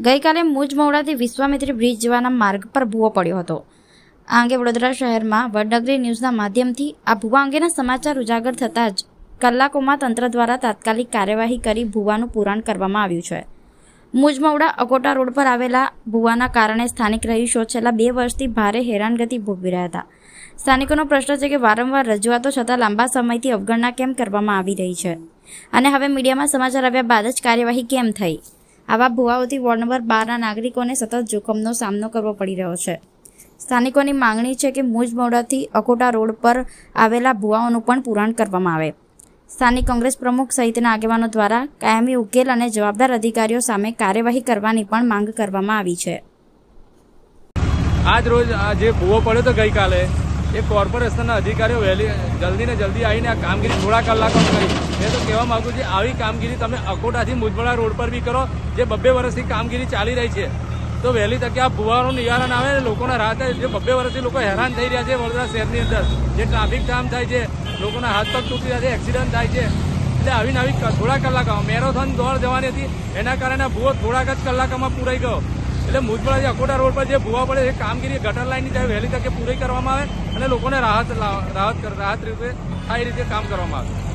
ગઈકાલે મુજમોડાથી વિશ્વામિત્રી બ્રિજ જવાના માર્ગ પર ભૂવો પડ્યો હતો. આ અંગે વડોદરા શહેરમાં વડનગરી ન્યૂઝના માધ્યમથી આ ભૂવા અંગેના સમાચાર ઉજાગર થતાં જ કલાકોમાં તંત્ર દ્વારા તાત્કાલિક કાર્યવાહી કરી ભૂવાનું પુરાણ કરવામાં આવ્યું છે. મુજમોડા અકોટા રોડ પર આવેલા ભૂવાના કારણે સ્થાનિક રહીશો છેલ્લા 2 વર્ષથી ભારે હેરાનગતિ ભોગવી રહ્યા હતા. સ્થાનિકોનો પ્રશ્ન છે કે વારંવાર રજૂઆતો છતાં લાંબા સમયથી અવગણના કેમ કરવામાં આવી રહી છે અને હવે મીડિયામાં સમાચાર આવ્યા બાદ જ કાર્યવાહી કેમ થઈ. આવા ભૂવાઓથી વોર્ડ નંબર 12ના નાગરિકોને સતત જોખમનો સામનો કરવો પડી રહ્યો છે. સ્થાનિકોની માંગણી છે કે મુજમોડાથી અકોટા રોડ પર આવેલા ભૂવાઓનું પણ પુરાણ કરવામાં આવે. સ્થાનિક કોંગ્રેસ પ્રમુખ સહિતના આગેવાનો દ્વારા કાયમી ઉકેલ અને જવાબદાર અધિકારીઓ સામે કાર્યવાહી કરવાની પણ માંગ કરવામાં આવી છે. આજ રોજ આ જે ભૂવો પડ્યો તો ગઈકાલે એ કોર્પોરેશનના અધિકારીઓ જલ્દી ને જલ્દી આવીને આ કામગીરી થોડા કલાકોમાં કરી. મેં તો કહેવા માગું છું આવી કામગીરી તમે અકોટાથી મુજમોડા રોડ પર બી કરો, જે 2 વર્ષથી કામગીરી ચાલી રહી છે. તો વહેલી તકે આ ભૂવાનું નિવારણ આવે ને લોકોના રાહત. જે 2 વર્ષથી લોકો હેરાન થઈ રહ્યા છે વડોદરા શહેરની અંદર, જે ટ્રાફિક જામ થાય છે, લોકોના હાથ પગ તૂટી રહ્યા છે, એક્સિડન્ટ થાય છે. એટલે આવીને આવી થોડા કલાકોમાં મેરેથોન દોડ જવાની હતી, એના કારણે ભૂવો થોડાક જ કલાકોમાં પૂરાઈ ગયો. એટલે મુજમોડાથી અકોટા રોડ પર જે ભૂવા પડે એ કામગીરી ગટર લાઇનની જાય વહેલી તકે પૂરી કરવામાં આવે અને લોકોને રાહત રીતે આ રીતે કામ કરવામાં આવે.